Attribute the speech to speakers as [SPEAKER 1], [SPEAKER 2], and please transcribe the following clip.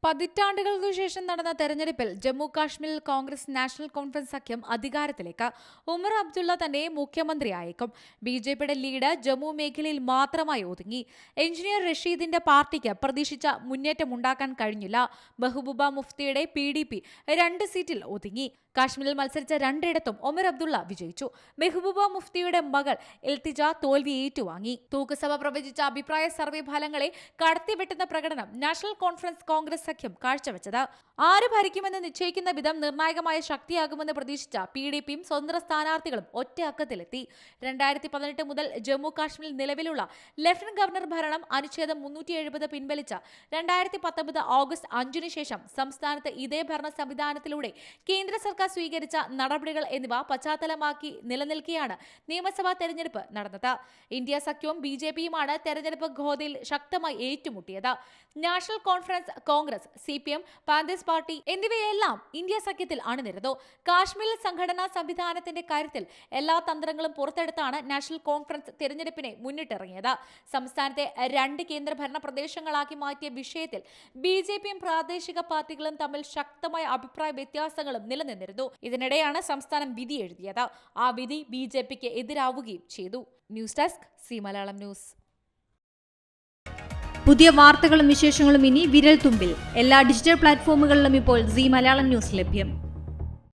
[SPEAKER 1] പതിറ്റാണ്ടുകൾക്കു ശേഷം നടന്ന തെരഞ്ഞെടുപ്പിൽ ജമ്മു കാശ്മീരിൽ കോൺഗ്രസ് നാഷണൽ കോൺഫറൻസ് സഖ്യം അധികാരത്തിലേക്ക്. ഉമർ അബ്ദുള്ള തന്നെ മുഖ്യമന്ത്രിയായേക്കും. ബിജെപിയുടെ ലീഡ് ജമ്മു മേഖലയിൽ മാത്രമായി ഒതുങ്ങി. എഞ്ചിനീയർ റഷീദിന്റെ പാർട്ടിക്ക് പ്രതീക്ഷിച്ച മുന്നേറ്റമുണ്ടാക്കാൻ കഴിഞ്ഞില്ല. മെഹബൂബ മുഫ്തിയുടെ PDP 2 സീറ്റിൽ ഒതുങ്ങി. കാശ്മീരിൽ മത്സരിച്ച 2ഇടത്തും ഒമർ അബ്ദുള്ള വിജയിച്ചു. മെഹബൂബ മുഫ്തിയുടെ മകൾ ഇൽത്തിജ തോൽവി ഏറ്റുവാങ്ങി. തൂക്കുസഭ പ്രവചിച്ച അഭിപ്രായ സർവേ ഫലങ്ങളെ കടത്തിവെട്ടുന്ന പ്രകടനം നാഷണൽ കോൺഫറൻസ് കോൺഗ്രസ് സഖ്യം കാഴ്ചവെച്ചത്. ആര് ഭരിക്കുമെന്ന് നിശ്ചയിക്കുന്ന വിധം നിർണായകമായ ശക്തിയാകുമെന്ന് പ്രതീക്ഷിച്ച PDPയും സ്വതന്ത്ര സ്ഥാനാർത്ഥികളും ഒറ്റ അക്കത്തിലെത്തി. 2018 മുതൽ ജമ്മു കാശ്മീരിൽ നിലവിലുള്ള ലഫ്റ്റനന്റ് ഗവർണർ ഭരണം അനുച്ഛേദം 370 പിൻവലിച്ച 2019 ഓഗസ്റ്റ് 5 ശേഷം സംസ്ഥാനത്ത് ഇതേ ഭരണ സംവിധാനത്തിലൂടെ കേന്ദ്ര സർക്കാർ സ്വീകരിച്ച നടപടികൾ എന്നിവ പശ്ചാത്തലമാക്കി നിലനിൽക്കെയാണ് നിയമസഭാ തെരഞ്ഞെടുപ്പ് നടന്നത്. ഇന്ത്യ സഖ്യവും BJPയുമാണ് തെരഞ്ഞെടുപ്പ് ഗോതയിൽ ശക്തമായി ഏറ്റുമുട്ടിയത്. നാഷണൽ കോൺഫറൻസ് കോൺഗ്രസ്, CPM, പാന്തേസ് പാർട്ടി എന്നിവയെല്ലാം ഇന്ത്യ സഖ്യത്തിൽ അണിനിരന്നു. കാശ്മീരിൽ സംഘടനാ സംവിധാനത്തിന്റെ കാര്യത്തിൽ എല്ലാ തന്ത്രങ്ങളും പുറത്തെടുത്താണ് നാഷണൽ കോൺഫറൻസ് തെരഞ്ഞെടുപ്പിനെ മുന്നിട്ടിറങ്ങിയത്. സംസ്ഥാനത്തെ 2 കേന്ദ്രഭരണ പ്രദേശങ്ങളാക്കി മാറ്റിയ വിഷയത്തിൽ BJPയും പ്രാദേശിക പാർട്ടികളും തമ്മിൽ ശക്തമായ അഭിപ്രായ വ്യത്യാസങ്ങളും നിലനിന്നിരുന്നു. ഇതിനിടെയാണ് സംസ്ഥാനം വിധി എഴുതിയത്. ആ വിധി BJPക്ക് എതിരാവുകയും ചെയ്തു. News desk C Malayalam news.
[SPEAKER 2] പുതിയ വാർത്തകളും വിശേഷങ്ങളും ഇനി വിരൽ തുമ്പിൽ. എല്ലാ ഡിജിറ്റൽ പ്ലാറ്റ്ഫോമുകളിലും ഇപ്പോൾ സി മലയാളം ന്യൂസ് ലഭ്യം.